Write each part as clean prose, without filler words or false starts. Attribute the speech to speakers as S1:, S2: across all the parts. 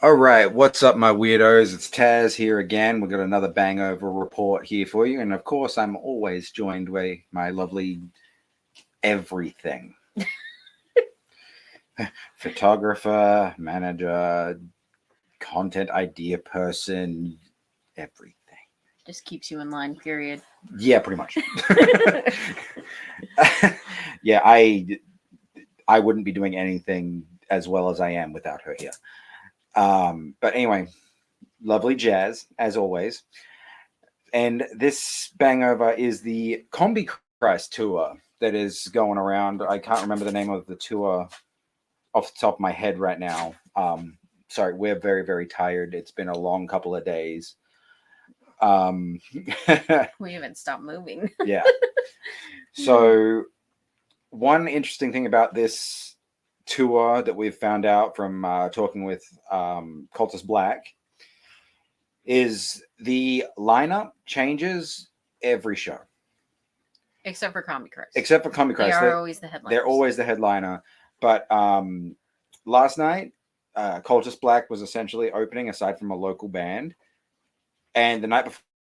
S1: All right, what's up, my weirdos? It's Taz here again. We've got another Bangover report here for you. And of course, I'm always joined by my lovely everything photographer, manager, content idea person, everything.
S2: Just keeps you in line, period.
S1: Yeah, pretty much. Yeah, I wouldn't be doing anything as well as I am without her here. But anyway, lovely Jazz, as always. And this Bangover is the Combi Christ tour that is going around. I can't remember the name of the tour off the top of my head right now. Sorry, we're very, very tired. It's been a long couple of days. Um,
S2: We haven't stopped moving.
S1: yeah. So, one interesting thing about this tour that we've found out from talking with Cultus Black is the lineup changes every show.
S2: Except for Combi Christ.
S1: Except for Combi Christ.
S2: They are always the headliners.
S1: They're always the headliner. But last night, Cultus Black was essentially opening aside from a local band. And the night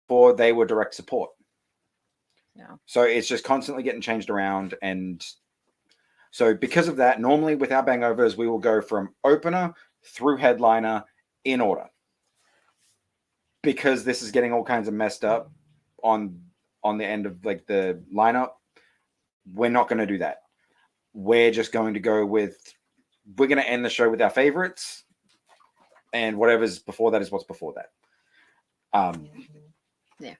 S1: before, they were direct support.
S2: Yeah.
S1: So it's just constantly getting changed around. And so because of that, normally with our Bangovers, we will go from opener through headliner in order. Because this is getting all kinds of messed up on the end of like the lineup, we're not going to do that. We're just going to go with, we're going to end the show with our favorites, and whatever's before that is what's before that.
S2: Yeah,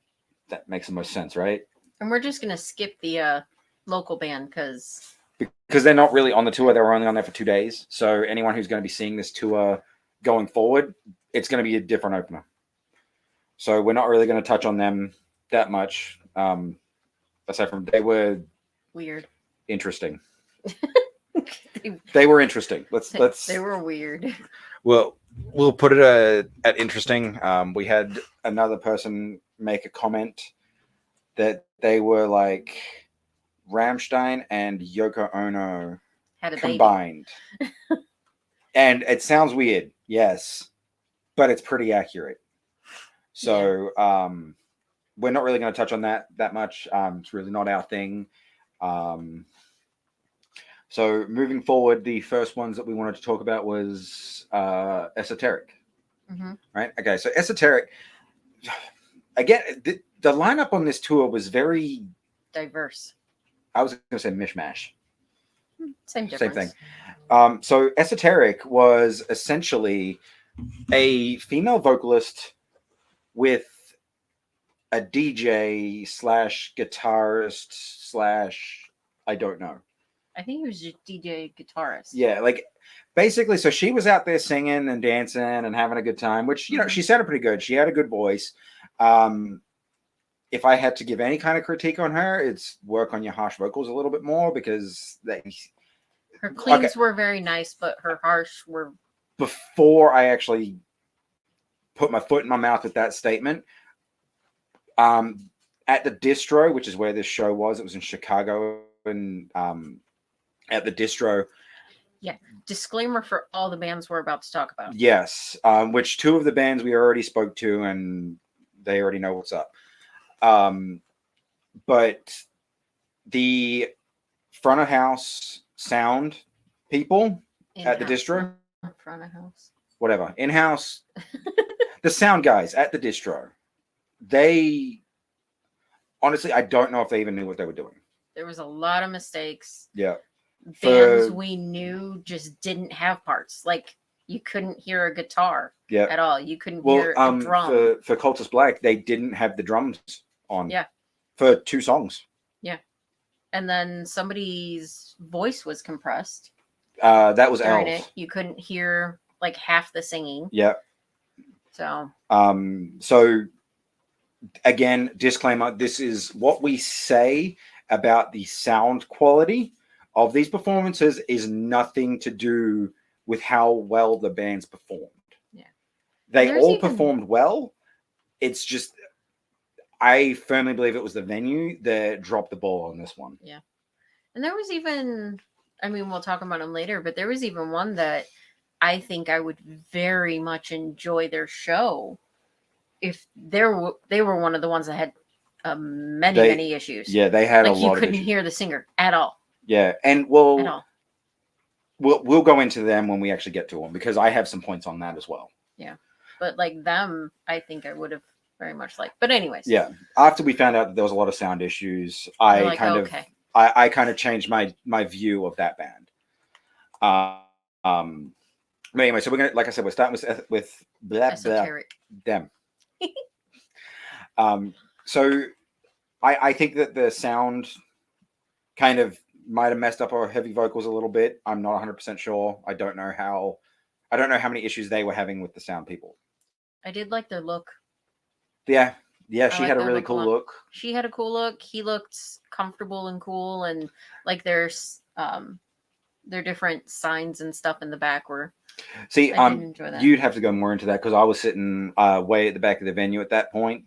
S1: that makes the most sense, right?
S2: And we're just going to skip the local band because
S1: they're not really on the tour. They were only on there for 2 days. So anyone who's going to be seeing this tour going forward, it's going to be a different opener. So we're not really going to touch on them that much. Aside from they were
S2: weird,
S1: interesting. They were interesting. Let's.
S2: They were weird.
S1: Well, we'll put it at interesting. We had another person make a comment that they were like Rammstein and Yoko Ono
S2: had a
S1: combined. And it sounds weird, yes, but it's pretty accurate. So we're not really going to touch on that much. It's really not our thing. So moving forward, the first ones that we wanted to talk about was Esoteric.
S2: Mm-hmm.
S1: Right? Okay, so Esoteric, again, the lineup on this tour was very
S2: diverse.
S1: I was going to say mishmash.
S2: Same difference.
S1: Same thing. So Esoteric was essentially a female vocalist with a DJ / guitarist / I don't know.
S2: I think he was just DJ guitarist.
S1: Yeah, like basically, so she was out there singing and dancing and having a good time, which, you know, she sounded pretty good. She had a good voice. If I had to give any kind of critique on her, it's work on your harsh vocals a little bit more, because
S2: her cleans were very nice, but her harsh were...
S1: Before I actually put my foot in my mouth with that statement, at the Distro, which is where this show was, it was in Chicago, and at the Distro.
S2: Yeah, disclaimer for all the bands we're about to talk about.
S1: Yes, which 2 of the bands we already spoke to, and they already know what's up. But the front of house sound people at the Distro,
S2: front of house,
S1: whatever, in-house, the sound guys at the Distro, they honestly, I don't know if they even knew what they were doing.
S2: There was a lot of mistakes.
S1: Yeah.
S2: Bands we knew just didn't have parts. Like, you couldn't hear a guitar at all. You couldn't hear a drum.
S1: For Cultus Black, they didn't have the drums on.
S2: Yeah.
S1: For 2 songs.
S2: Yeah. And then somebody's voice was compressed.
S1: That was Els.
S2: You couldn't hear like half the singing.
S1: Yeah.
S2: So.
S1: So again, disclaimer, this is what we say about the sound quality of these performances is nothing to do with how well the bands performed.
S2: Yeah.
S1: They all performed well. It's just, I firmly believe it was the venue that dropped the ball on this one.
S2: Yeah. And there was even, I mean, we'll talk about them later, but there was even one that I think I would very much enjoy their show if they were one of the ones that had many issues.
S1: Yeah, they had
S2: like
S1: a lot of issues.
S2: You couldn't hear the singer at all.
S1: Yeah, and
S2: at all.
S1: We'll go into them when we actually get to them, because I have some points on that as well.
S2: Yeah, but like them, I think I would have very much liked. But anyways.
S1: Yeah, after we found out that there was a lot of sound issues, I kind of changed my view of that band. But anyway, so we're gonna, like I said, we're starting with blah, them. So I think that the sound kind of might have messed up our heavy vocals a little bit. I'm not 100% sure. I don't know how many issues they were having with the sound people.
S2: I did like their look.
S1: Yeah, she had a really cool look.
S2: She had a cool look. He looked comfortable and cool, and like there's their different signs and stuff in the back were.
S1: See, you'd have to go more into that, because I was sitting way at the back of the venue at that point,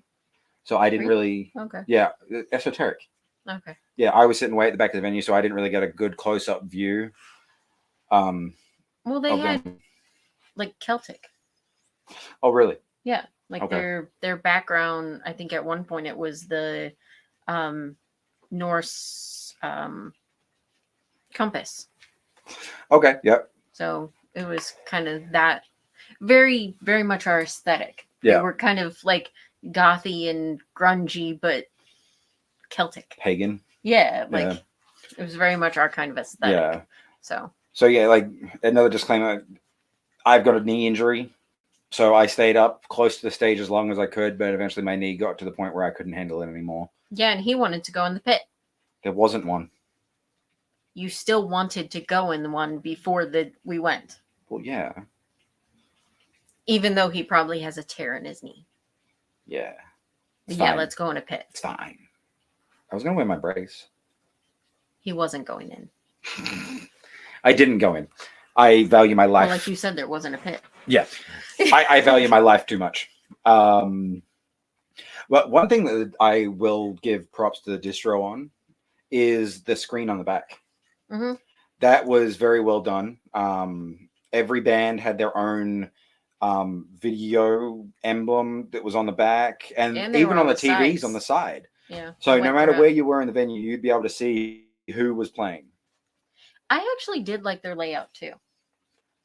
S1: so I didn't really.
S2: Okay.
S1: Yeah, esoteric.
S2: Okay.
S1: Yeah, I was sitting way at the back of the venue, so I didn't really get a good close-up view.
S2: Well, they had like Celtic.
S1: Oh, really?
S2: Yeah, like their background. I think at one point it was the Norse compass.
S1: Okay. Yep.
S2: So it was kind of that, very, very much our aesthetic.
S1: Yeah.
S2: They were kind of like gothy and grungy, but Celtic.
S1: Pagan.
S2: Yeah, like it was very much our kind of aesthetic.
S1: Yeah.
S2: So
S1: yeah, like another disclaimer, I've got a knee injury, so I stayed up close to the stage as long as I could, but eventually my knee got to the point where I couldn't handle it anymore.
S2: Yeah, and he wanted to go in the pit.
S1: There wasn't one.
S2: You still wanted to go in the one before we went.
S1: Well, yeah.
S2: Even though he probably has a tear in his knee.
S1: Yeah.
S2: Yeah, let's go in a pit.
S1: It's fine. I was going to wear my brace.
S2: He wasn't going in.
S1: I didn't go in. I value my life.
S2: Well, like you said, there wasn't a pit.
S1: Yeah. I value my life too much. But one thing that I will give props to the distro on is the screen on the back.
S2: Mm-hmm.
S1: That was very well done. Every band had their own video emblem that was on the back, and even on the TVs on the side.
S2: Yeah.
S1: So no matter where you were in the venue, you'd be able to see who was playing.
S2: I actually did like their layout too.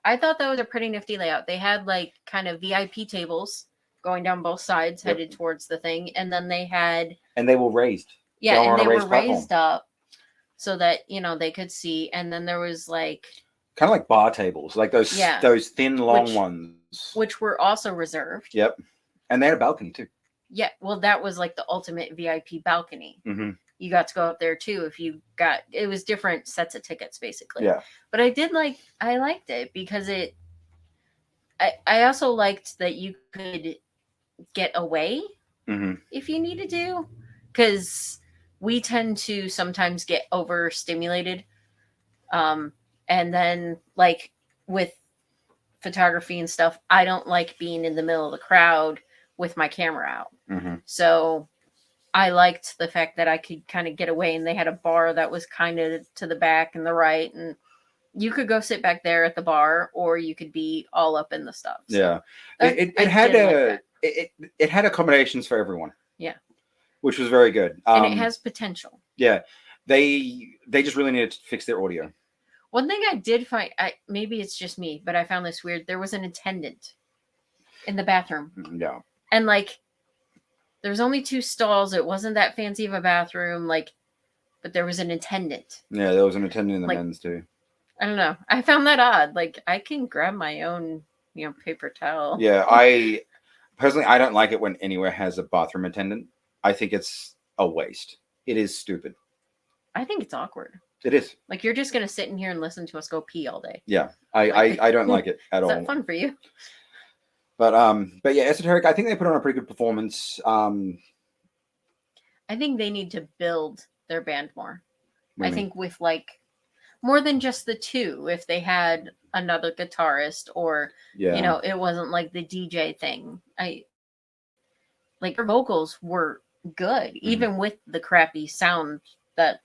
S2: I thought that was a pretty nifty layout. They had like kind of VIP tables going down both sides, headed towards the thing, and then they had.
S1: And they were raised.
S2: Yeah, and they were raised up so that they could see. And then there was like.
S1: Kind of like bar tables, like those thin, long ones.
S2: Which were also reserved.
S1: Yep. And they had a balcony too.
S2: Yeah, well, that was like the ultimate VIP balcony.
S1: Mm-hmm.
S2: You got to go up there too if you got. It was different sets of tickets, basically.
S1: Yeah.
S2: But I liked it because it. I also liked that you could get away if you needed to, because we tend to sometimes get overstimulated. And then like with photography and stuff, I don't like being in the middle of the crowd with my camera out.
S1: Mm-hmm.
S2: So I liked the fact that I could kind of get away, and they had a bar that was kind of to the back and the right, and you could go sit back there at the bar, or you could be all up in the stuff. So
S1: yeah. It had accommodations for everyone.
S2: Yeah.
S1: Which was very good.
S2: And it has potential.
S1: Yeah. They just really needed to fix their audio.
S2: One thing I did find, maybe it's just me, but I found this weird. There was an attendant in the bathroom.
S1: Yeah.
S2: And like, there was only 2 stalls. It wasn't that fancy of a bathroom, but there was an attendant.
S1: Yeah, there was an attendant in the men's too.
S2: I don't know. I found that odd. Like, I can grab my own, paper towel.
S1: Yeah, I don't like it when anywhere has a bathroom attendant. I think it's a waste. It is stupid.
S2: I think it's awkward.
S1: It is.
S2: Like, you're just going to sit in here and listen to us go pee all day.
S1: Yeah. I don't like it at all.
S2: Is that fun for you?
S1: But yeah, Esoteric, I think they put on a pretty good performance. I
S2: think they need to build their band more. I think with like more than just the 2, if they had another guitarist or it wasn't like the DJ thing. Her vocals were good, even with the crappy sound that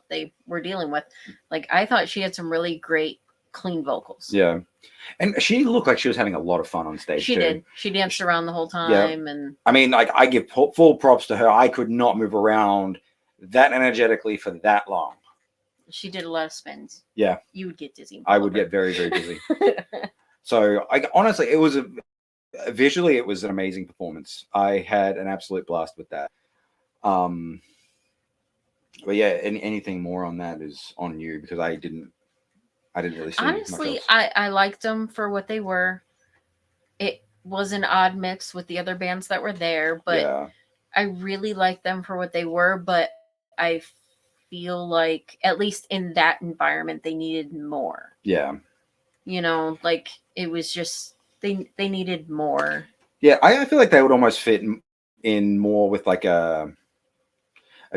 S2: they were dealing with. Like, I thought she had some really great clean vocals.
S1: Yeah. And she looked like she was having a lot of fun on stage.
S2: She
S1: too.
S2: did. She danced around the whole time, and
S1: I mean, like, I give full props to her. I could not move around that energetically for that long.
S2: she did a lot of spins.
S1: Yeah.
S2: You would get dizzy.
S1: I would get very, very dizzy. So, honestly, it was visually, it was an amazing performance. I had an absolute blast with that. But yeah, anything more on that is on you, because I didn't really see
S2: Honestly,
S1: much else.
S2: I liked them for what they were. It was an odd mix with the other bands that were there, but
S1: yeah.
S2: I really liked them for what they were. But I feel like, at least in that environment, they needed more.
S1: Yeah.
S2: You know, like, it was just they needed more.
S1: Yeah, I feel like they would almost fit in more with like a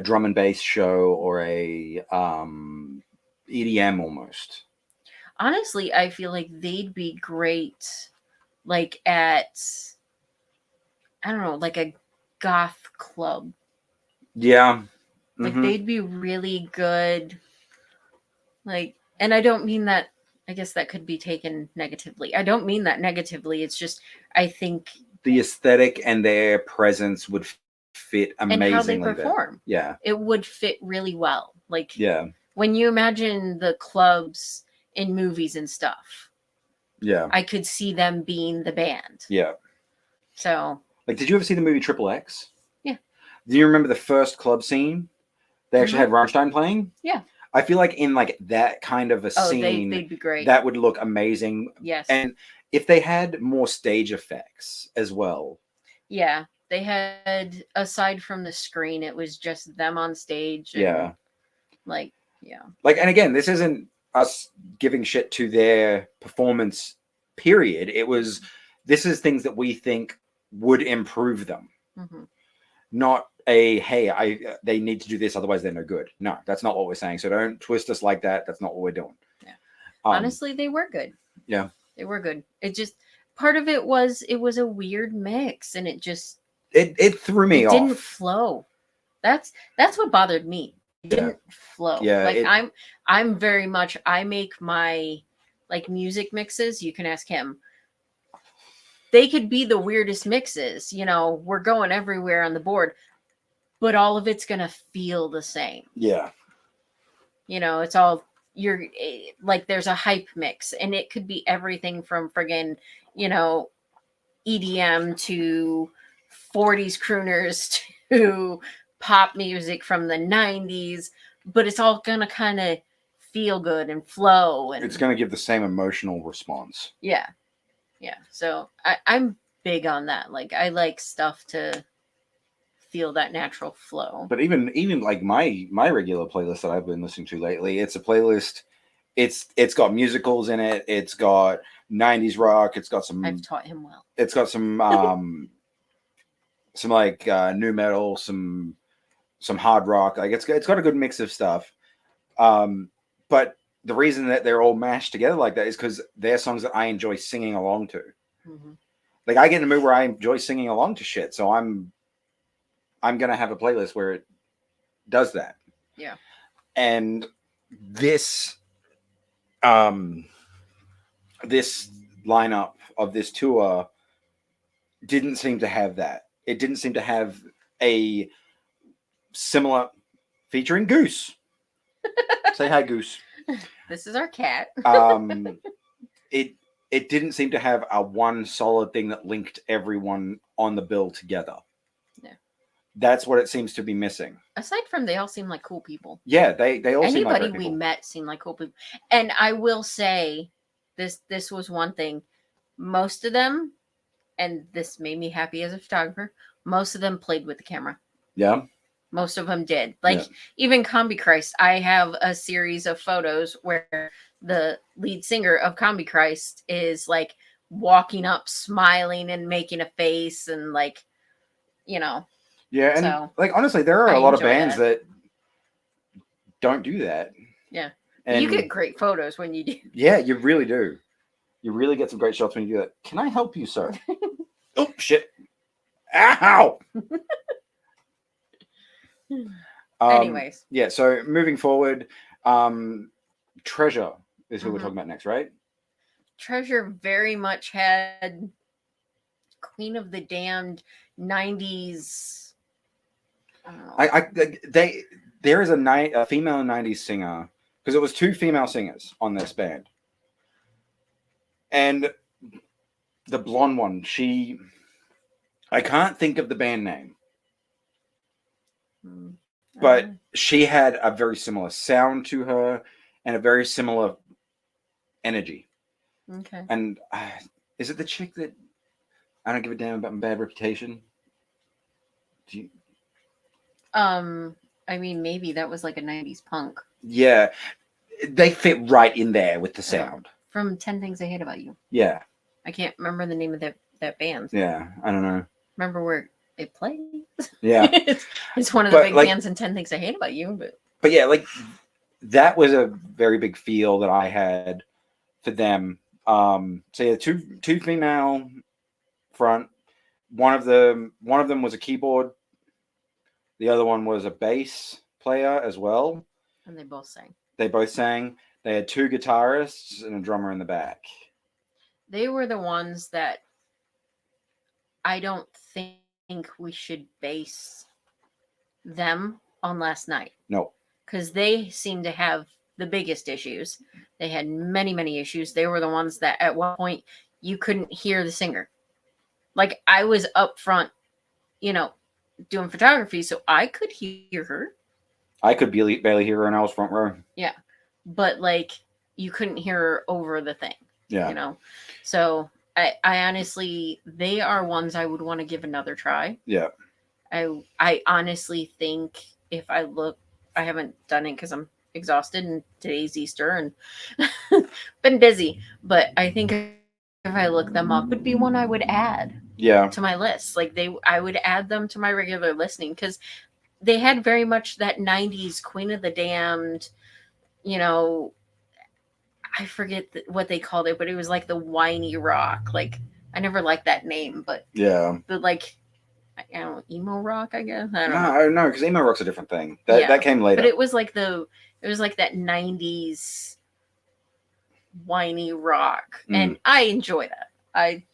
S1: drum and bass show or a EDM almost.
S2: Honestly, I feel like they'd be great, like, at, I don't know, like a goth club.
S1: Yeah.
S2: Like, they'd be really good. Like, and I don't mean that, I guess that could be taken negatively. I don't mean that negatively. It's just, I think
S1: the aesthetic and their presence would fit amazingly.
S2: And how they perform.
S1: Yeah.
S2: It would fit really well. Like,
S1: yeah.
S2: When you imagine the clubs in movies and stuff,
S1: yeah,
S2: I could see them being the band.
S1: Yeah.
S2: So,
S1: like, did you ever see the movie Triple X?
S2: Yeah.
S1: Do you remember the first club scene? They actually had Rammstein playing?
S2: Yeah.
S1: I feel like in like that kind of a scene,
S2: they'd be great.
S1: That would look amazing.
S2: Yes.
S1: And if they had more stage effects as well.
S2: Yeah. They had, aside from the screen, it was just them on stage. And,
S1: yeah.
S2: Like, yeah.
S1: Like, and again, this isn't us giving shit to their performance, period. This is things that we think would improve them. Mm-hmm. Not hey, they need to do this, otherwise they're no good. No, that's not what we're saying. So don't twist us like that. That's not what we're doing.
S2: Yeah. Honestly, they were good.
S1: Yeah.
S2: They were good. It just, part of it was a weird mix, and it just...
S1: It threw me off.
S2: It didn't flow. That's what bothered me. It didn't flow.
S1: Yeah.
S2: Like, I'm very much, I make my, like, music mixes. You can ask him. They could be the weirdest mixes. You know, we're going everywhere on the board, but all of it's going to feel the same.
S1: Yeah.
S2: You know, it's all, you're like, there's a hype mix, and it could be everything from friggin', you know, EDM to 40s crooners to pop music from the 90s, but it's all going to kind of feel good and flow. And
S1: it's going to give the same emotional response.
S2: Yeah. Yeah. So I'm big on that. Like, I like stuff to feel that natural flow.
S1: But even like my regular playlist that I've been listening to lately, it's a playlist. It's got musicals in it. It's got 90s rock. It's got some...
S2: I've taught him well.
S1: It's got some some like new metal, some hard rock. Like, it's got a good mix of stuff. But the reason that they're all mashed together like that is because they're songs that I enjoy singing along to. Mm-hmm. Like, I get in a mood where I enjoy singing along to shit, so I'm gonna have a playlist where it does that.
S2: Yeah.
S1: And this this lineup of this tour didn't seem to have that. It didn't seem to have a similar, featuring Goose. Say hi, Goose.
S2: This is our cat.
S1: It didn't seem to have a one solid thing that linked everyone on the bill together. Yeah. That's what it seems to be missing.
S2: Aside from, they all seem like cool people.
S1: Yeah, they all seem like
S2: anybody we met seemed like cool people. And I will say, this was one thing. Most of them, and this made me happy as a photographer, most of them played with the camera.
S1: Yeah.
S2: Most of them did. Like, even Combi Christ, I have a series of photos where the lead singer of Combi Christ is, like, walking up, smiling and making a face, and, like, you know.
S1: Yeah, and like, honestly, there are a lot of bands that don't do that.
S2: Yeah. And you get great photos when you do.
S1: Yeah, you really do. You really get some great shots when you do that. Can I help you, sir? Oh, shit. Ow!
S2: Anyways.
S1: Yeah, so moving forward, Treasure is who we're talking about next, right?
S2: Treasure very much had Queen of the Damned 90s.
S1: There is a female 90s singer, because it was 2 female singers on this band. And the blonde one, I can't think of the band name. But she had a very similar sound to her and a very similar energy.
S2: Okay.
S1: And is it the chick that I don't give a damn about my bad reputation?
S2: I mean, maybe that was like a 90s punk.
S1: Yeah. They fit right in there with the sound.
S2: From 10 Things I Hate About You.
S1: Yeah.
S2: I can't remember the name of that band.
S1: Yeah, I don't know.
S2: Remember where it plays?
S1: Yeah.
S2: It's one of the big bands in 10 Things I Hate About You.
S1: But yeah, like that was a very big feel that I had for them. So yeah, two female front. One of them was a keyboard. The other one was a bass player as well.
S2: And they both sang.
S1: They had 2 guitarists and a drummer in the back.
S2: They were the ones that I don't think we should base them on last night.
S1: No.
S2: Because they seem to have the biggest issues. They had many, many issues. They were the ones that at one point you couldn't hear the singer. Like I was up front, doing photography, so I could hear her.
S1: I could barely hear her, and I was front row.
S2: Yeah. But like you couldn't hear her over the thing.
S1: Yeah.
S2: So I honestly, they are ones I would want to give another try.
S1: Yeah.
S2: I honestly think if I look, I haven't done it because I'm exhausted and today's Easter and been busy. But I think if I look them up, it'd be one I would add to my list. Like I would add them to my regular listening because they had very much that 90s Queen of the Damned, I forget what they called it, but it was like the whiny rock. Like I never liked that name, but like emo rock, I guess. I don't know.
S1: No, because emo rock's a different thing. That came later.
S2: But it was like that 90s whiny rock, and I enjoy that. I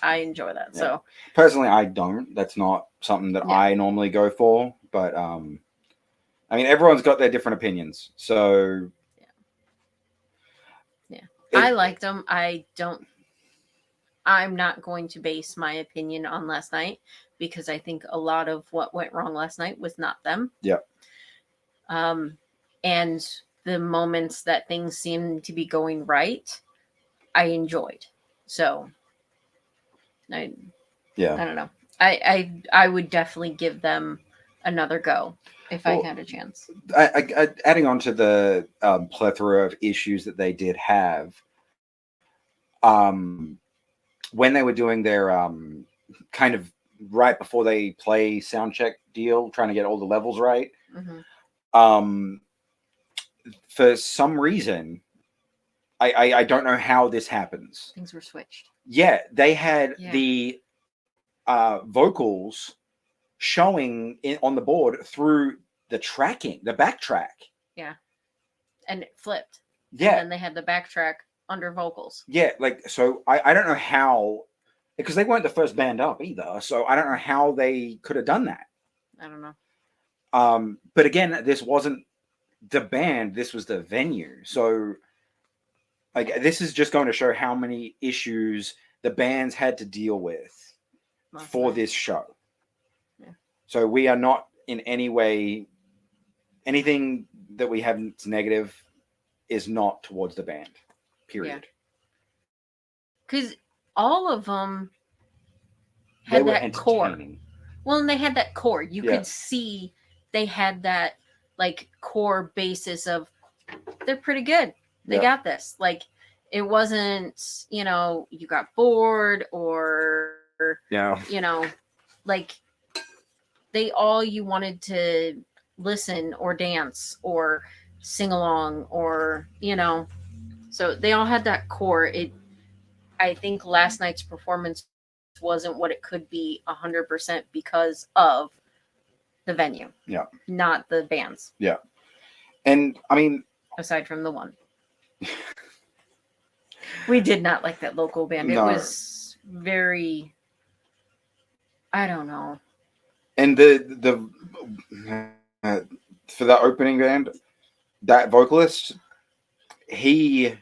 S2: enjoy that. Yeah. So
S1: personally, I don't. That's not something that I normally go for. But I mean, everyone's got their different opinions. So
S2: yeah. I liked them. I'm not going to base my opinion on last night because I think a lot of what went wrong last night was not them.
S1: Yeah.
S2: And the moments that things seemed to be going right, I enjoyed. So I don't know. I would definitely give them another go if I had a chance.
S1: Adding on to the plethora of issues that they did have, when they were doing their kind of right before they play sound check deal, trying to get all the levels right, for some reason, I don't know how this happens.
S2: Things were switched.
S1: Yeah, they had the vocals showing on the board through the tracking, the backtrack.
S2: Yeah, and it flipped.
S1: Yeah,
S2: and then they had the backtrack under vocals.
S1: Yeah, like so. I don't know how, because they weren't the first band up either. So I don't know how they could have done that.
S2: I don't know.
S1: But again, this wasn't the band. This was the venue. So, like, this is just going to show how many issues the bands had to deal with for this show. Yeah. So we are not in any way, anything that we have that's negative is not towards the band. Period.
S2: Because all of them had that core. Well, and they had that core. You could see they had that like core basis of they're pretty good. They got this. Like it wasn't, you got bored or like you wanted to listen or dance or sing along or so they all had that core. I think last night's performance wasn't what it could be 100% because of the venue. Yeah. Not the bands.
S1: Yeah. And I mean,
S2: aside from the one. We did not like that local band.
S1: No.
S2: It was very, I don't know.
S1: And the for the opening band, that vocalist, he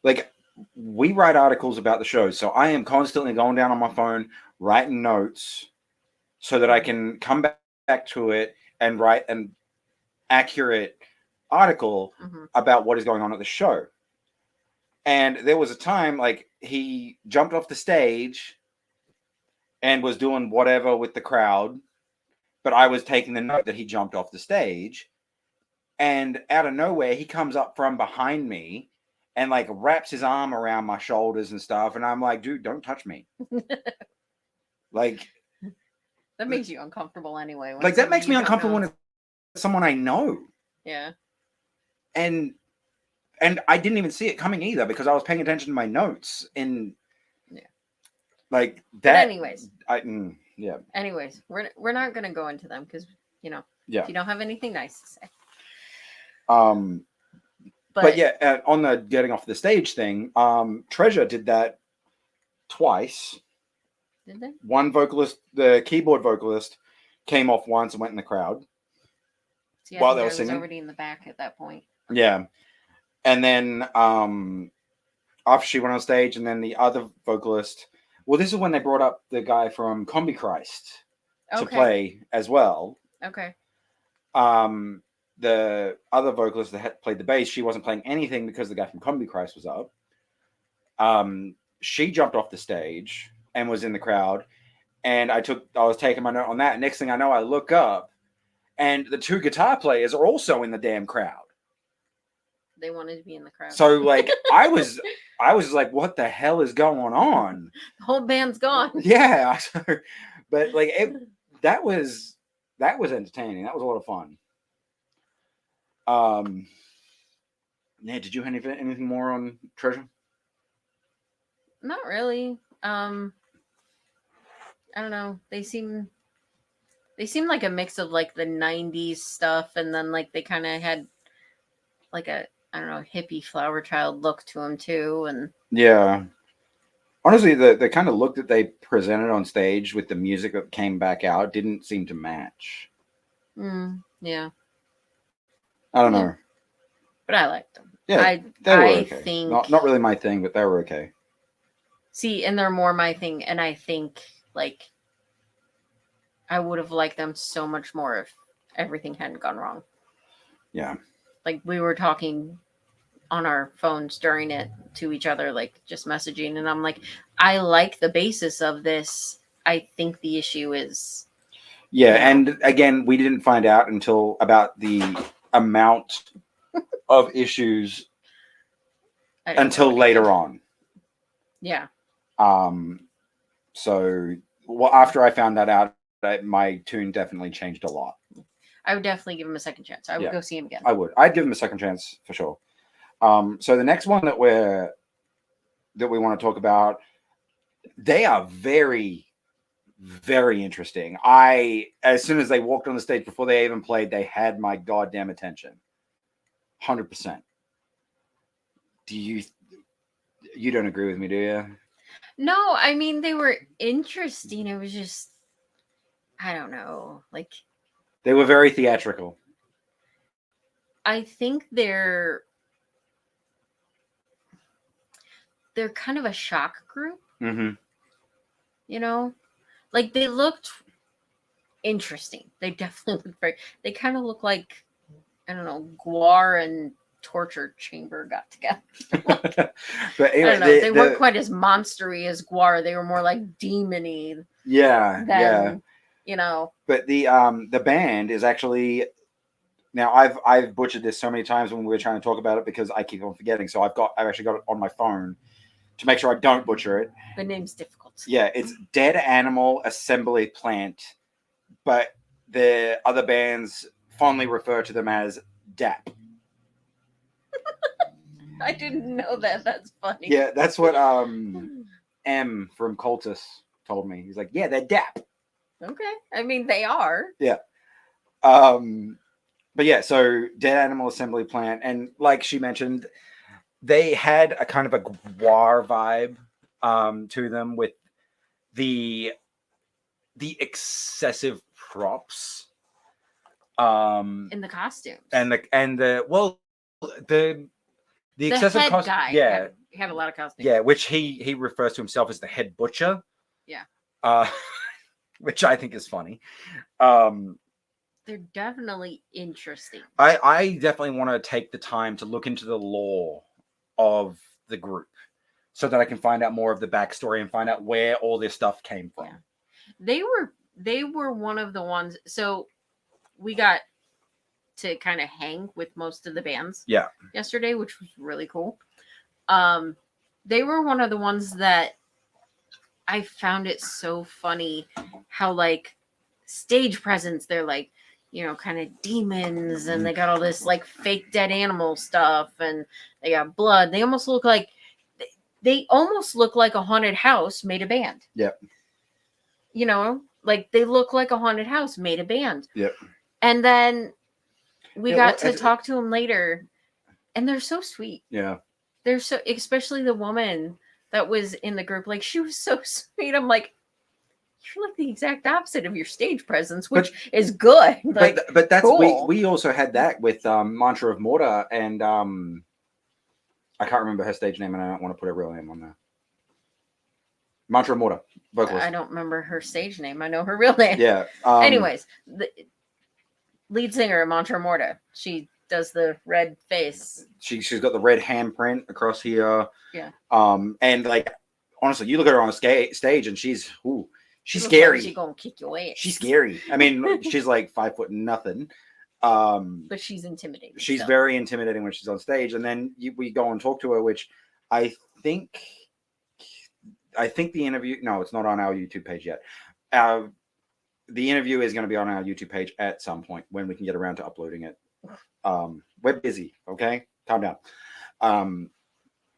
S1: like we write articles about the show, so I am constantly going down on my phone writing notes so that I can come back to it and write an accurate article about what is going on at the show. And there was a time like he jumped off the stage and was doing whatever with the crowd, but I was taking the note that he jumped off the stage, and out of nowhere he comes up from behind me and like wraps his arm around my shoulders and stuff, and I'm like, dude, don't touch me. Like
S2: that makes you uncomfortable anyway.
S1: Like that makes me uncomfortable when it's someone I know.
S2: Yeah.
S1: And I didn't even see it coming either because I was paying attention to my notes and like that.
S2: But anyways,
S1: yeah.
S2: Anyways, we're not gonna go into them because if you don't have anything nice to say.
S1: But yeah, on the getting off the stage thing, Treasure did that twice.
S2: Did they?
S1: One vocalist, the keyboard vocalist, came off once and went in the crowd
S2: while they were singing. I was already in the back at that point.
S1: Yeah, and then after she went on stage, and then the other vocalist. Well, this is when they brought up the guy from Combi Christ to play as well.
S2: Okay.
S1: The other vocalist that had played the bass, she wasn't playing anything because the guy from Combi Christ was up. She jumped off the stage and was in the crowd, and I was taking my note on that. Next thing I know, I look up, and the two guitar players are also in the damn crowd.
S2: They wanted to be in the crowd.
S1: So like I was like, what the hell is going on?
S2: The whole band's gone.
S1: Yeah. But like that was entertaining. That was a lot of fun. Yeah, did you have anything more on Treasure?
S2: Not really. I don't know. They seem like a mix of like the 90s stuff, and then like they kind of had like a, I don't know, hippie flower child look to them too. And
S1: yeah, honestly, the kind of look that they presented on stage with the music that came back out didn't seem to match.
S2: Yeah.
S1: I don't know.
S2: But I liked them.
S1: Yeah, they were okay. Think not really my thing, but they were okay.
S2: See, and they're more my thing, and I think like I would have liked them so much more if everything hadn't gone wrong.
S1: Yeah.
S2: Like we were talking on our phones during it to each other, like just messaging, and I'm like, I like the basis of this. I think the issue is.
S1: Yeah, and again, we didn't find out until about the amount of issues until later on.
S2: Yeah.
S1: So after I found that out, my tune definitely changed a lot.
S2: I would definitely give him a second chance. I would go see him again.
S1: I would. I'd give him a second chance for sure. So the next one that we want to talk about, they are very, very interesting. As soon as they walked on the stage, before they even played, they had my goddamn attention. 100%. You don't agree with me, do you?
S2: No, I mean, they were interesting. It was just, I don't know, like.
S1: They were very theatrical.
S2: I think they're kind of a shock group.
S1: Mm-hmm.
S2: You know? Like, they looked interesting. They definitely looked very. They kind of look like, I don't know, Guar and Torture Chamber got together.
S1: But anyway,
S2: I don't know. They weren't quite as monstery as Guar. They were more like demon-y.
S1: Yeah, yeah.
S2: You know.
S1: But the band is actually. Now I've butchered this so many times when we were trying to talk about it because I keep on forgetting. So I've actually got it on my phone to make sure I don't butcher it.
S2: The name's difficult.
S1: Yeah, it's Dead Animal Assembly Plant, but the other bands fondly refer to them as DAP.
S2: I didn't know that. That's funny.
S1: Yeah, that's what M from Cultus told me. He's like, yeah, they're DAP.
S2: Okay. I mean, they are.
S1: Yeah. But yeah, so Dead Animal Assembly Plant, and like she mentioned, they had a kind of a guar vibe to them with the excessive props
S2: in the costumes.
S1: and the excessive
S2: head
S1: cost
S2: guy
S1: yeah
S2: had a lot of costumes.
S1: yeah, which he refers to himself as the head butcher.
S2: Yeah.
S1: Which I think is funny.
S2: They're definitely interesting.
S1: I definitely want to take the time to look into the lore of the group so that I can find out more of the backstory and find out where all this stuff came from.
S2: Yeah. They were one of the ones. So we got to kind of hang with most of the bands yesterday, which was really cool. They were one of the ones that I found it so funny how like stage presence, they're like, you know, kind of demons, and they got all this like fake dead animal stuff, and they got blood. They almost look like a haunted house made a band.
S1: Yep.
S2: You know, like they look like a haunted house made a band.
S1: Yep.
S2: And then we got to talk to them later, and they're so sweet.
S1: Yeah.
S2: They're so, especially the woman that was in the group, like she was so sweet. I'm like, you're like the exact opposite of your stage presence, which is good. Like,
S1: but that's
S2: cool.
S1: we also had that with Mantra of Mortar and I can't remember her stage name and I don't want to put her real name on there. Mantra of Mortar, vocalist.
S2: I don't remember her stage name. I know her real name.
S1: Yeah.
S2: Anyways, the lead singer of Mantra of Mortar, she does the red face.
S1: She's got the red handprint across here.
S2: Yeah.
S1: And like honestly, you look at her on a stage and she's scary.
S2: Like she's gonna kick your ass.
S1: She's scary. I mean, she's like 5 foot nothing.
S2: But she's intimidating.
S1: She's very intimidating when she's on stage. And then we go and talk to her, which I think the interview. No, it's not on our YouTube page yet. The interview is going to be on our YouTube page at some point when we can get around to uploading it. We're busy. Okay, calm down.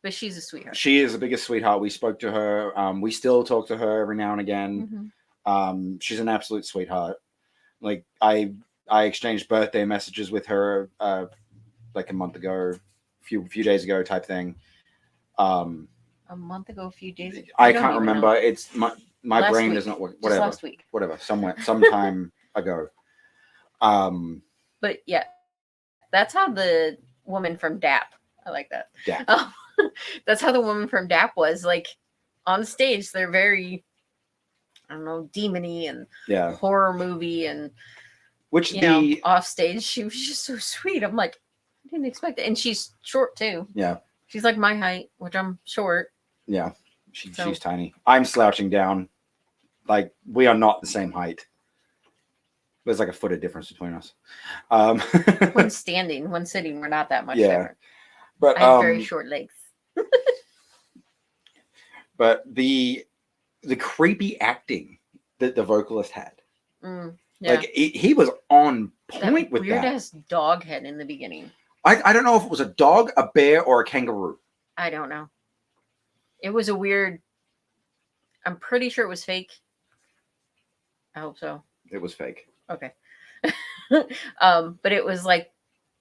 S2: But she's a sweetheart.
S1: She is the biggest sweetheart. We spoke to her. We still talk to her every now and again. Mm-hmm. She's an absolute sweetheart. Like I exchanged birthday messages with her like a month ago, few days ago type thing.
S2: A month ago, a few days ago.
S1: I can't remember. Know. It's my brain does not work. Whatever.
S2: Just last week.
S1: Whatever. Sometime ago.
S2: But yeah, that's how the woman from DAP. I like that.
S1: DAP.
S2: That's how the woman from DAP was. Like on stage, they're very, I don't know, demony and horror movie and off stage she was just so sweet. I'm like, I didn't expect it, and she's short too.
S1: Yeah,
S2: she's like my height, which I'm short.
S1: Yeah, she's tiny. I'm slouching down. Like we are not the same height. There's like a foot of difference between us.
S2: When standing, when sitting, we're not that much different.
S1: But
S2: I have very short legs.
S1: But the creepy acting that the vocalist had, like he was on point with
S2: weird
S1: that.
S2: Ass dog head in the beginning.
S1: I don't know if it was a dog, a bear, or a kangaroo.
S2: I don't know. It was a weird. I'm pretty sure it was fake. I hope so.
S1: It was fake.
S2: Okay. But it was like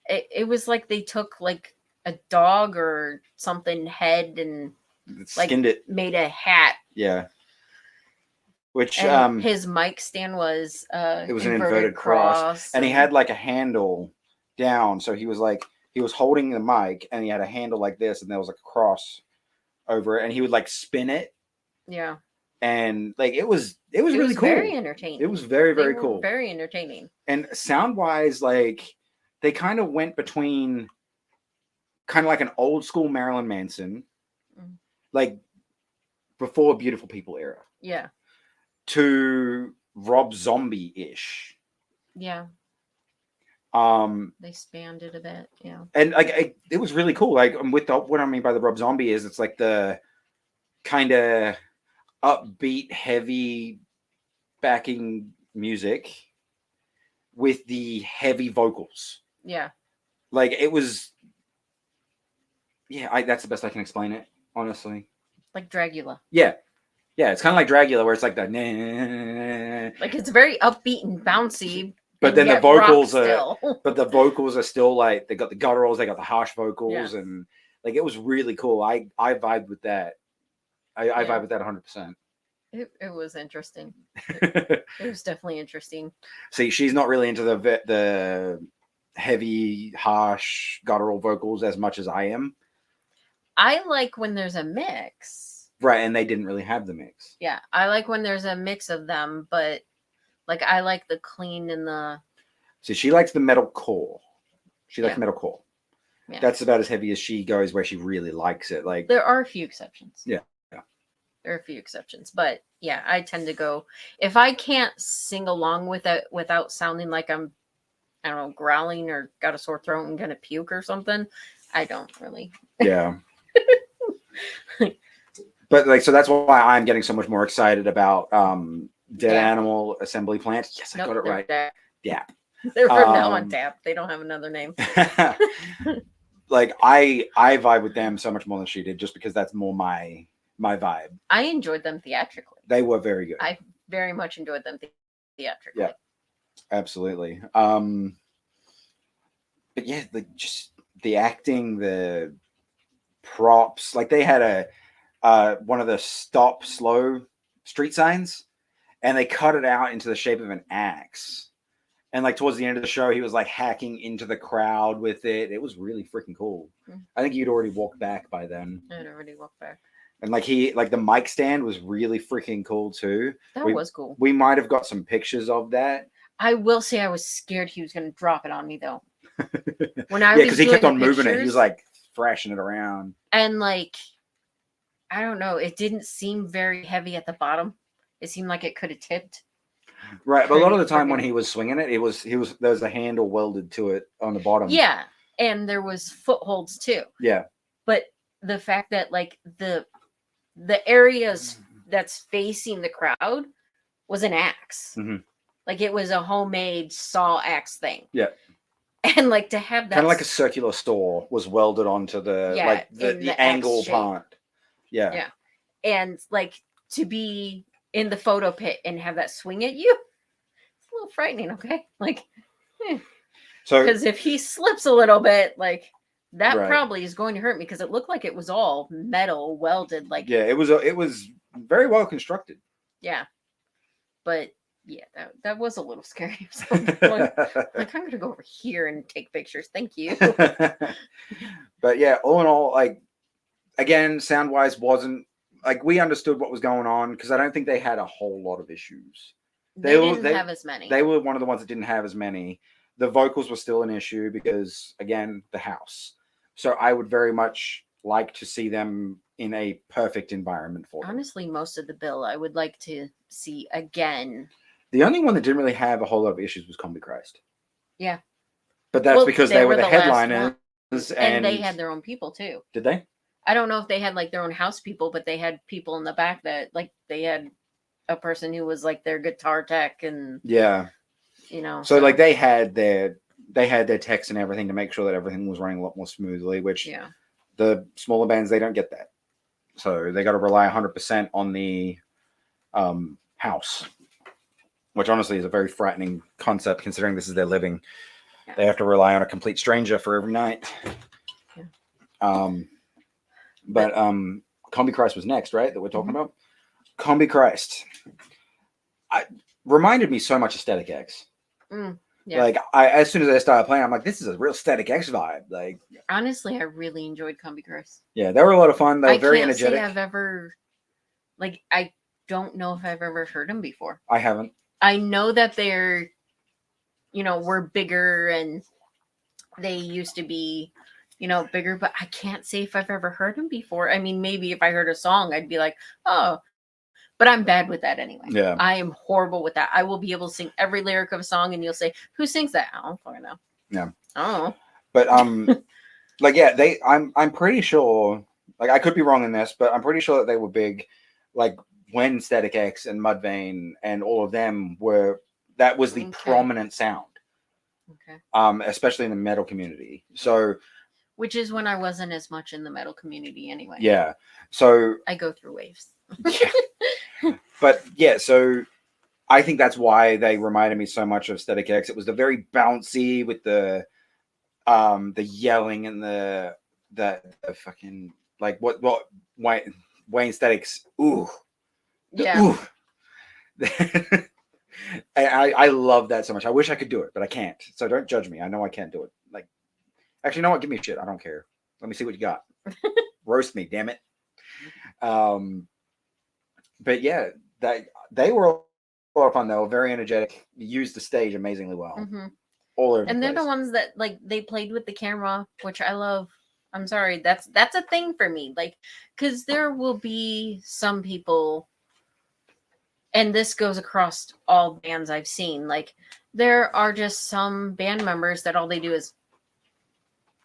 S2: it was like they took like a dog or something head and
S1: skinned it,
S2: made a hat.
S1: Yeah. Which
S2: his mic stand was
S1: it was an inverted cross, and he had like a handle down, so he was holding the mic and he had a handle like this, and there was a cross over it, and he would like spin it.
S2: Yeah.
S1: And like it was really cool.
S2: Very entertaining.
S1: It was very, very cool.
S2: Very entertaining.
S1: And sound wise, like they kind of went between kind of like an old school Marilyn Manson, like before Beautiful People era.
S2: Yeah.
S1: To Rob Zombie-ish.
S2: Yeah. They spanned it a bit. Yeah.
S1: And like it was really cool. Like with what I mean by the Rob Zombie is it's like the kind of upbeat, heavy backing music with the heavy vocals.
S2: Yeah.
S1: Like it was. Yeah, that's the best I can explain it, honestly.
S2: Like Dragula.
S1: Yeah. Yeah, it's kind of like Dragula, where it's like the.
S2: Like it's very upbeat and bouncy.
S1: But then the vocals are. But the vocals are still like they got the gutturals, they got the harsh vocals, and Like it was really cool. I vibed with that. I
S2: Yeah.
S1: vibe with that 100%.
S2: It was interesting. It was definitely interesting.
S1: See, she's not really into the heavy, harsh, guttural vocals as much as I am.
S2: I like when there's a mix.
S1: Right, and they didn't really have the mix.
S2: Yeah, I like when there's a mix of them, but like I like the clean and the.
S1: So she likes the metal core. She likes
S2: Yeah.
S1: metal core.
S2: Yeah.
S1: That's about as heavy as she goes, where she really likes it. Like
S2: there are a few exceptions.
S1: Yeah.
S2: There are a few exceptions, but yeah, I tend to go if I can't sing along with it without sounding like I'm, I don't know, growling or got a sore throat and gonna puke or something. I don't really.
S1: Yeah. But like, so that's why I'm getting so much more excited about Dead Animal Assembly Plant. Yes, I got it right. Yeah.
S2: They're now on tap. They don't have another name.
S1: Like I vibe with them so much more than she did, just because that's more my vibe.
S2: I enjoyed them theatrically.
S1: They were very good.
S2: I very much enjoyed them theatrically.
S1: Yeah, absolutely. But yeah, just the acting, the props. Like they had one of the stop slow street signs, and they cut it out into the shape of an axe. And like towards the end of the show, he was like hacking into the crowd with it. It was really freaking cool. I think you'd already walked back by then.
S2: I'd already walked back.
S1: And like the mic stand was really freaking cool too.
S2: That was cool.
S1: We might have got some pictures of that.
S2: I will say I was scared he was going to drop it on me though. When I
S1: yeah, because he kept on moving it. He was like thrashing it around.
S2: And like, I don't know. It didn't seem very heavy at the bottom. It seemed like it could have tipped.
S1: Right, but a lot of the time when he was swinging it, there was a handle welded to it on the bottom.
S2: Yeah, and there was footholds too.
S1: Yeah.
S2: But the fact that like the areas that's facing the crowd was an axe.
S1: Mm-hmm.
S2: Like it was a homemade saw axe thing.
S1: Yeah.
S2: And like to have that
S1: kind of like a circular saw was welded onto the angle part. Yeah.
S2: Yeah. And like to be in the photo pit and have that swing at you, it's a little frightening, okay? Like so because if he slips a little bit, like that probably is going to hurt me because it looked like it was all metal welded. Like
S1: it was very well constructed.
S2: Yeah, but yeah, that was a little scary. So like I'm gonna go over here and take pictures. Thank you.
S1: But yeah, all in all, like again, sound wise wasn't like we understood what was going on because I don't think they had a whole lot of issues.
S2: They didn't have as many.
S1: They were one of the ones that didn't have as many. The vocals were still an issue because, again, the house. So I would very much like to see them in a perfect environment for them.
S2: Honestly, most of the bill I would like to see again.
S1: The only one that didn't really have a whole lot of issues was Combi Christ.
S2: Yeah.
S1: But that's because they were the headliners.
S2: And they had their own people, too.
S1: Did they?
S2: I don't know if they had, like, their own house people, but they had people in the back that, like, they had a person who was, like, their guitar tech and...
S1: Yeah.
S2: You know,
S1: so like they had their techs and everything to make sure that everything was running a lot more smoothly, which the smaller bands, they don't get that. So they got to rely 100% on the house, which honestly is a very frightening concept considering this is their living. Yeah. They have to rely on a complete stranger for every night. Yeah. But Combi Christ was next, right? That we're talking about. Combi Christ. Reminded me so much of Static X.
S2: Yeah.
S1: Like as soon as I started playing, I'm like, this is a real Static X vibe. Like
S2: honestly, I really enjoyed Combi Christ.
S1: Yeah, they were a lot of fun. They were very energetic.
S2: Say I've ever, like, I don't know if I've ever heard them before.
S1: I haven't.
S2: I know that they're, were bigger and they used to be, bigger, but I can't say if I've ever heard them before. I mean, maybe if I heard a song, I'd be like, oh. But I'm bad with that anyway.
S1: Yeah.
S2: I am horrible with that. I will be able to sing every lyric of a song and you'll say, who sings that? I don't fucking know.
S1: Yeah.
S2: Oh.
S1: But like yeah, I'm pretty sure, like I could be wrong in this, but I'm pretty sure that they were big like when Static X and Mudvayne and all of them that was the prominent sound.
S2: Okay.
S1: Especially in the metal community. So
S2: which is when I wasn't as much in the metal community anyway.
S1: Yeah. So
S2: I go through waves.
S1: Yeah. But yeah, so I think that's why they reminded me so much of Static X. It was the very bouncy with the yelling and the the fucking like what Wayne Statics. Ooh,
S2: Yeah.
S1: ooh. I love that so much. I wish I could do it, but I can't. So don't judge me. I know I can't do it. Like, actually, you know what? Give me shit. I don't care. Let me see what you got. Roast me, damn it. But yeah, they were a lot of fun. They were very energetic. Used the stage amazingly well.
S2: Mm-hmm.
S1: All over
S2: And
S1: the
S2: they're
S1: place.
S2: the ones that like they played with the camera, which I love. I'm sorry, that's a thing for me. Like, because there will be some people, and this goes across all bands I've seen. Like, there are just some band members that all they do is.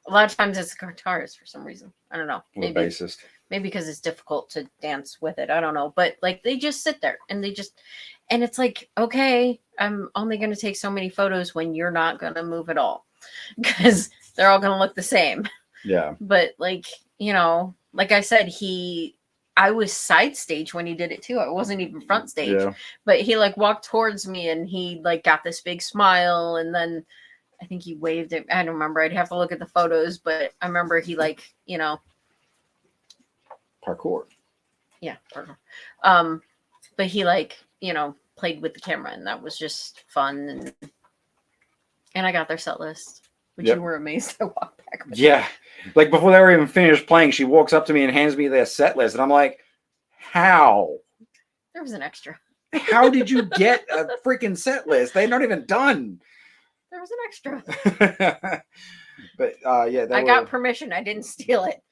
S2: A lot of times it's a guitarist for some reason. I don't know.
S1: Or bassist.
S2: Maybe because it's difficult to dance with it. I don't know. But like they just sit there and and it's like, okay, I'm only going to take so many photos when you're not going to move at all because they're all going to look the same.
S1: Yeah.
S2: But like, like I said, I was side stage when he did it too. I wasn't even front stage, but he like walked towards me and he like got this big smile and then I think he waved it. I don't remember. I'd have to look at the photos, but I remember he like,
S1: parkour.
S2: Yeah, parkour. But he like, played with the camera and that was just fun and I got their set list, which you were amazed I walked back with.
S1: Yeah. Like before they were even finished playing, she walks up to me and hands me their set list and I'm like, how?
S2: There was an extra.
S1: How did you get a freaking set list? They're not even done.
S2: There was an extra.
S1: But yeah,
S2: I got permission. I didn't steal it.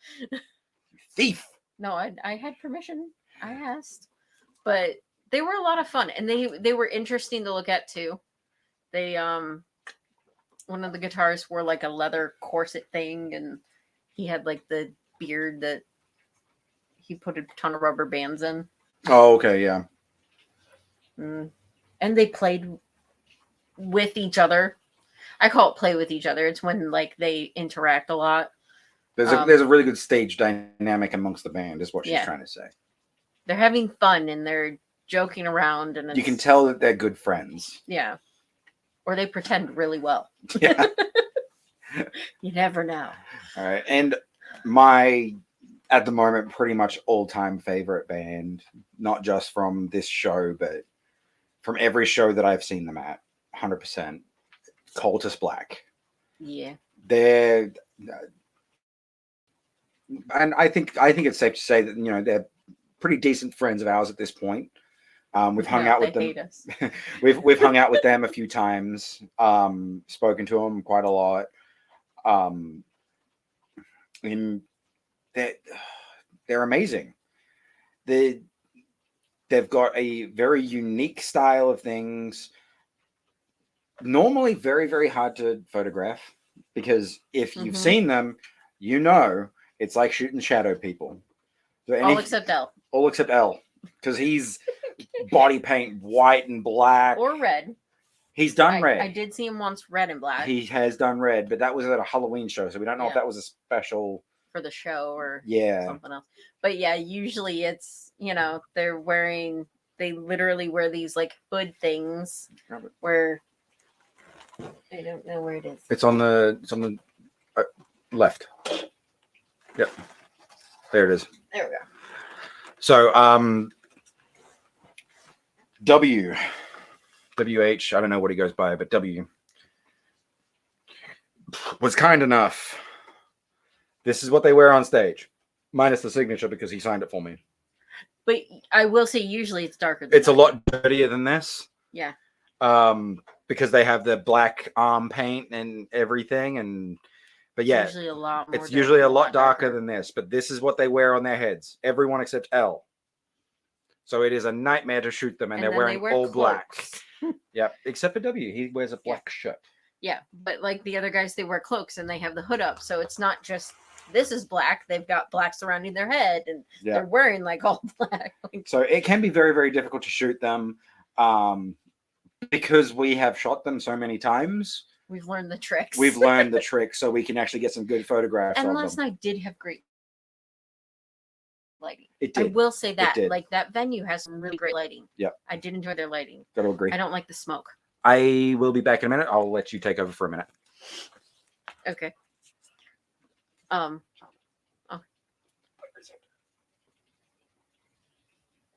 S1: Thief.
S2: No, I had permission. I asked, but they were a lot of fun, and they were interesting to look at too. They one of the guitarists wore like a leather corset thing, and he had like the beard that he put a ton of rubber bands in.
S1: Oh, okay, yeah.
S2: And they played with each other. I call it play with each other. It's when like they interact a lot.
S1: There's a really good stage dynamic amongst the band, is what she's trying to say.
S2: They're having fun and they're joking around, and
S1: you can tell that they're good friends.
S2: Yeah, or they pretend really well.
S1: Yeah,
S2: you never know.
S1: All right, and my at the moment pretty much all-time favorite band, not just from this show, but from every show that I've seen them at, 100%. Cultus Black.
S2: Yeah.
S1: They're and I think it's safe to say that they're pretty decent friends of ours at this point. We've hung out with them.
S2: Hate us.
S1: we've hung out with them a few times. Spoken to them quite a lot. And they're amazing. They've got a very unique style of things. Normally very, very hard to photograph because if you've seen them, it's like shooting shadow people.
S2: All except L.
S1: All except L, because he's body paint white and black.
S2: Or red.
S1: He's done red.
S2: I did see him once red and black.
S1: He has done red, but that was at a Halloween show, so we don't know if that was a special...
S2: For the show or something else. But yeah, usually it's, they're wearing... They literally wear these like hood things where... I don't know where it is.
S1: It's on the left. Yep. There it is.
S2: There we go.
S1: So, WH, I don't know what he goes by, but W was kind enough. This is what they wear on stage, minus the signature because he signed it for me.
S2: But I will say, usually it's darker.
S1: It's a lot dirtier than this.
S2: Yeah.
S1: Because they have the black arm paint and everything, but yeah,
S2: it's usually a lot more.
S1: It's usually a lot darker than this, but this is what they wear on their heads. Everyone except L. So it is a nightmare to shoot them, and they're wearing all black. Yep, except for W, he wears a black shirt.
S2: Yeah, but like the other guys, they wear cloaks and they have the hood up, so it's not just this is black. They've got black surrounding their head, and they're wearing like all black.
S1: So it can be very, very difficult to shoot them. Because we have shot them so many times,
S2: we've learned the tricks.
S1: We've learned the tricks, so we can actually get some good photographs.
S2: And
S1: of
S2: last
S1: them.
S2: night did have great lighting.
S1: It did.
S2: I will say that, like that venue has some really great lighting.
S1: Yep.
S2: I did enjoy their lighting.
S1: Got to agree.
S2: I don't like the smoke.
S1: I will be back in a minute. I'll let you take over for a minute.
S2: Okay.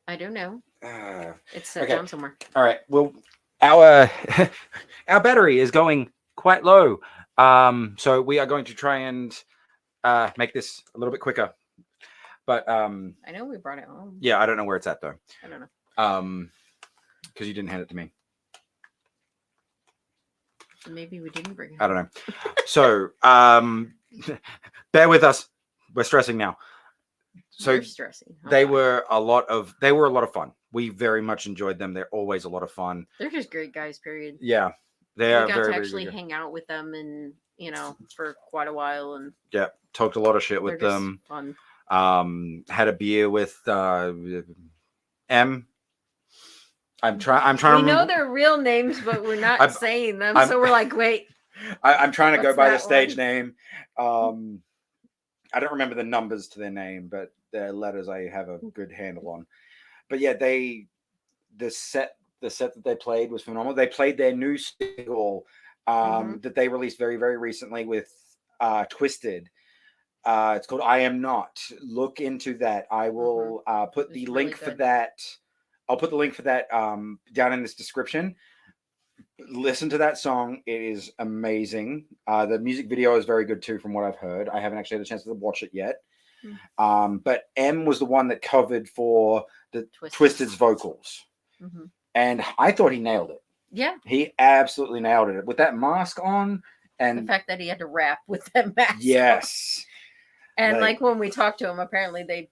S2: I don't know. It's set
S1: Okay.
S2: down somewhere.
S1: All right. Well, our our battery is going quite low. So we are going to try and make this a little bit quicker. But
S2: I know we brought it home.
S1: yeah, I don't know where it's at though.
S2: I don't know.
S1: Because you didn't hand it to me.
S2: Maybe we didn't bring it.
S1: I don't know. So bear with us. We're stressing now. So
S2: You're stressing.
S1: they were a lot of fun. We very much enjoyed them. They're always a lot of fun.
S2: They're just great guys, period.
S1: Yeah. They are
S2: we got
S1: very,
S2: to
S1: very
S2: actually
S1: good.
S2: hang out with them and for quite a while, and
S1: Yeah, talked a lot of shit with them.
S2: Fun.
S1: Had a beer with M. I'm trying
S2: We know their real names, but we're not saying them, so we're like, wait.
S1: I'm trying to go by the stage
S2: one?
S1: name. I don't remember the numbers to their name, but their letters I have a good handle on. But yeah, the set that they played was phenomenal. They played their new single that they released very, very recently with Twiztid. It's called I Am Not. Look into that. I will put the link for that. I'll put the link for that down in this description. Listen to that song. It is amazing. The music video is very good too, from what I've heard. I haven't actually had a chance to watch it yet. But M was the one that covered for the Twiztid's vocals. And I thought he nailed it.
S2: Yeah.
S1: He absolutely nailed it. With that mask on, and
S2: the fact that he had to rap with that mask
S1: yes.
S2: on. And like when we talked to him, apparently they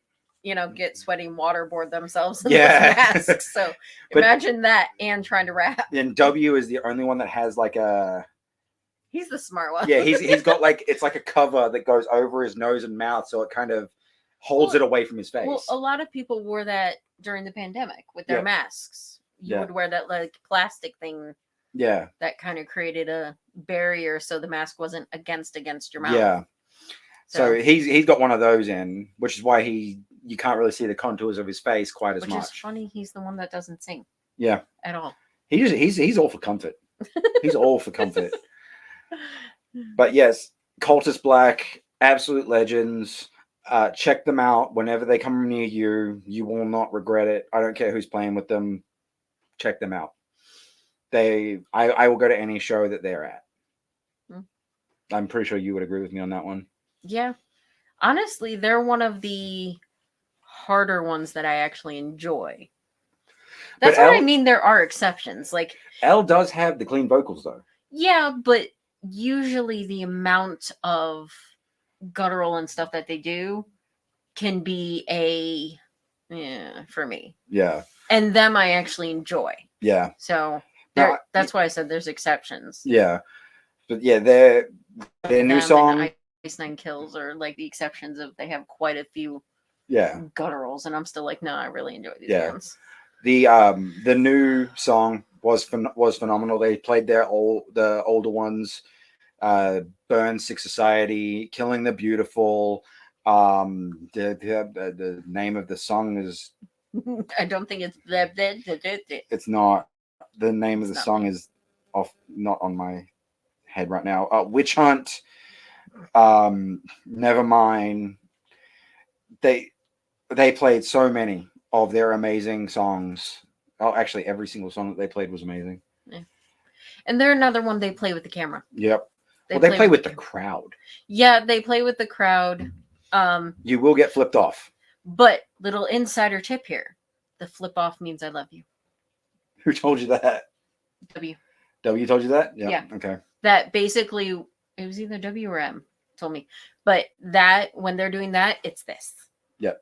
S2: get sweaty and waterboard themselves in those masks. So imagine that and trying to rap.
S1: And W is the only one that has like a...
S2: He's the smart one.
S1: Yeah, he's got like... It's like a cover that goes over his nose and mouth, so it kind of holds it away from his face.
S2: Well, a lot of people wore that during the pandemic with their masks. You would wear that like plastic thing.
S1: Yeah.
S2: That kind of created a barrier so the mask wasn't against your mouth.
S1: Yeah. So he's got one of those in, which is why you can't really see the contours of his face quite as much.
S2: Which is funny. He's the one that doesn't sing.
S1: Yeah.
S2: At all.
S1: He's all for comfort. He's all for comfort. But yes, Cultus Black, absolute legends. Check them out whenever they come near you. You will not regret it. I don't care who's playing with them. Check them out. I will go to any show that they're at. I'm pretty sure you would agree with me on that one.
S2: Yeah. Honestly, they're one of the harder ones that I actually enjoy. That's what I mean. There are exceptions. Like
S1: Elle does have the clean vocals though.
S2: Yeah, but usually the amount of guttural and stuff that they do can be for me.
S1: Yeah. And
S2: them I actually enjoy.
S1: Yeah.
S2: So that's why I said there's exceptions.
S1: Yeah. But yeah, their new song
S2: Ice Nine Kills are like the exceptions of they have quite a few gutturals, and I'm still like, no, I really enjoy these bands.
S1: The new song was phenomenal. They played the older ones, Burn Sick Society, Killing the Beautiful. The name of the song is
S2: I don't think it's
S1: it's not. The name of the song is not on my head right now. Witch Hunt. Nevermind. They played so many of their amazing songs. Oh, actually, every single song that they played was amazing.
S2: Yeah. And they're another one they play with the camera.
S1: Yep. They play with the crowd.
S2: Yeah, they play with the crowd.
S1: You will get flipped off.
S2: But little insider tip here. The flip off means I love you.
S1: Who told you that?
S2: W.
S1: W told you that?
S2: Yeah.
S1: Okay.
S2: That basically, it was either W or M told me. But that, when they're doing that, it's this.
S1: Yep.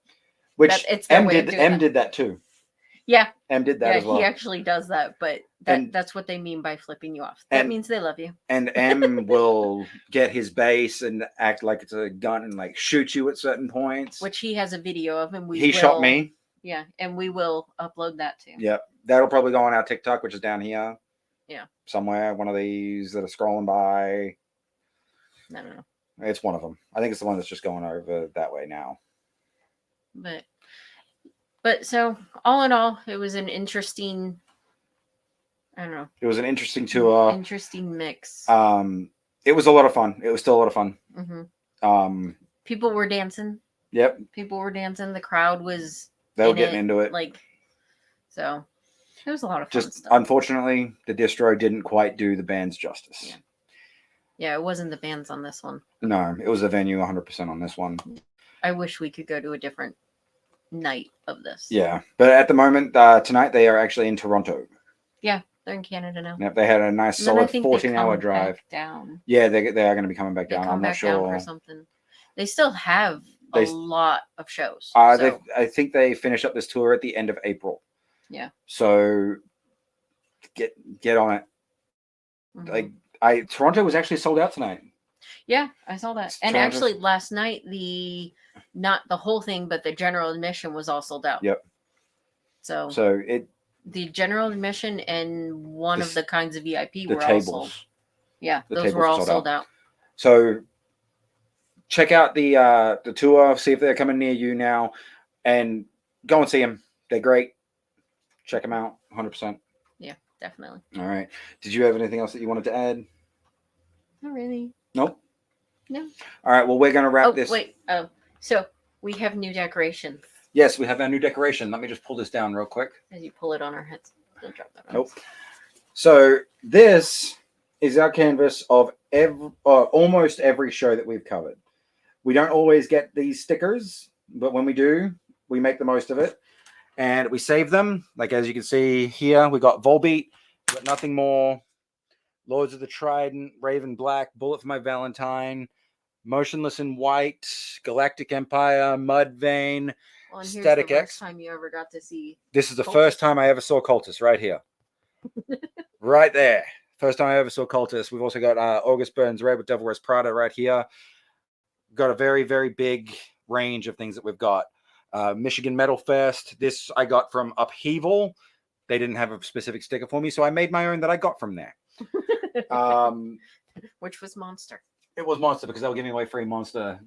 S1: Which M did that too.
S2: Yeah.
S1: M did that as well.
S2: He actually does that, but that's what they mean by flipping you off. That means they love you.
S1: And M will get his bass and act like it's a gun and like shoot you at certain points.
S2: Which he has a video of, and
S1: he shot me.
S2: Yeah, and we will upload that too.
S1: Yep. That'll probably go on our TikTok, which is down here.
S2: Yeah. Somewhere,
S1: one of these that are scrolling by.
S2: I don't know.
S1: It's one of them. I think it's the one that's just going over that way now.
S2: But so all in all, it was an interesting. I don't know.
S1: It was an interesting tour.
S2: Interesting mix.
S1: It was a lot of fun. It was still a lot of fun.
S2: Mm-hmm. People were dancing.
S1: Yep.
S2: People were dancing. The crowd was.
S1: They were getting into it.
S2: Like So it was a lot of fun
S1: Just
S2: stuff.
S1: unfortunately, the distro didn't quite do the bands justice.
S2: Yeah, it wasn't the bands on this one.
S1: No, it was the venue 100% on this one.
S2: I wish we could go to a different night of this.
S1: Yeah, but at the moment, tonight they are actually in Toronto.
S2: Yeah, they're in Canada now.
S1: Yep, they had a nice
S2: And then I
S1: solid
S2: think
S1: 14-hour drive.
S2: Down.
S1: Yeah, they are going to be coming back
S2: They
S1: down.
S2: come
S1: I'm not
S2: back down
S1: sure.
S2: for something. They still have a
S1: They-
S2: lot of shows.
S1: I think they finish up this tour at the end of April.
S2: Yeah.
S1: So get on it.
S2: Mhm.
S1: Like Toronto was actually sold out tonight.
S2: Yeah, I saw that. And
S1: Toronto's-
S2: actually, last night not the whole thing, but the general admission was all sold out.
S1: Yep.
S2: So the general admission and one of the kinds of VIP
S1: the
S2: were
S1: tables.
S2: all sold. Yeah,
S1: The
S2: those
S1: tables
S2: were all
S1: sold
S2: sold out.
S1: So check out the tour, see if they're coming near you now, and go and see them. They're great. Check them out, 100%.
S2: Yeah, definitely.
S1: All right. Did you have anything else that you wanted to add?
S2: Not really.
S1: Nope.
S2: No.
S1: All right. Well, we're going to wrap this.
S2: Wait. So we have new decorations.
S1: Yes, we have our new decoration. Let me just pull this down real quick.
S2: As you pull it on our heads. Don't drop that.
S1: Nope. So this is our canvas of almost every show that we've covered. We don't always get these stickers, but when we do, we make the most of it. And we save them. Like as you can see here, we got Volbeat, we got Nothing More, Lords of the Trident, Raven Black, Bullet for My Valentine, Motionless in White, Galactic Empire, Mudvayne,
S2: Well, and
S1: Static
S2: here's the
S1: X.
S2: first time you ever got to see.
S1: This is the
S2: Cultus.
S1: first time I ever saw Cultus, right here. Right there. First time I ever saw Cultus. We've also got August Burns Red with Devil Wears Prada right here. Got a very, very big range of things that we've got. Michigan Metal Fest. This I got from Upheaval. They didn't have a specific sticker for me, so I made my own that I got from there.
S2: Which was Monster.
S1: It was Monster because they were giving away free Monster.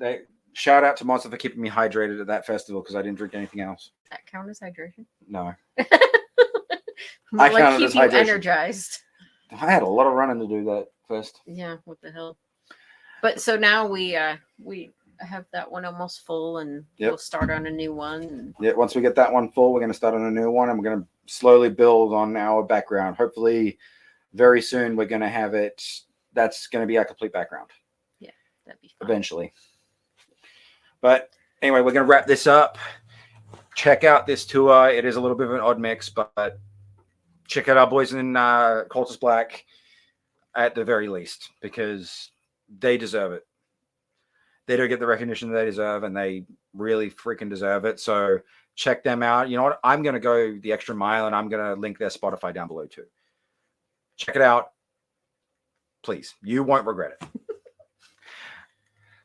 S1: Shout out to Monster for keeping me hydrated at that festival because I didn't drink anything else.
S2: That count as hydration?
S1: No.
S2: More
S1: I
S2: like
S1: counted
S2: keep
S1: as
S2: you
S1: hydration.
S2: energized.
S1: I had a lot of running to do that first.
S2: Yeah, what the hell? But so now we have that one almost full, and we'll start on a new one.
S1: Yeah, once we get that one full, we're going to start on a new one, and we're going to slowly build on our background. Hopefully, very soon we're going to have it. That's going to be our complete background.
S2: Yeah, that'd be fun.
S1: Eventually. But anyway, we're going to wrap this up. Check out this tour. It is a little bit of an odd mix, but check out our boys in Cultus Black at the very least because they deserve it. They don't get the recognition they deserve, and they really freaking deserve it. So check them out. You know what? I'm going to go the extra mile, and I'm going to link their Spotify down below too. Check it out. Please. You won't regret it.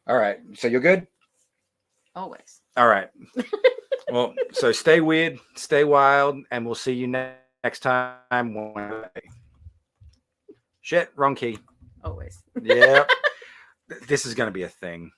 S1: All right. So you're good?
S2: Always.
S1: All right. Well, so stay weird, stay wild, and we'll see you next time. Shit, wrong key.
S2: Always.
S1: Yeah. This is going to be a thing.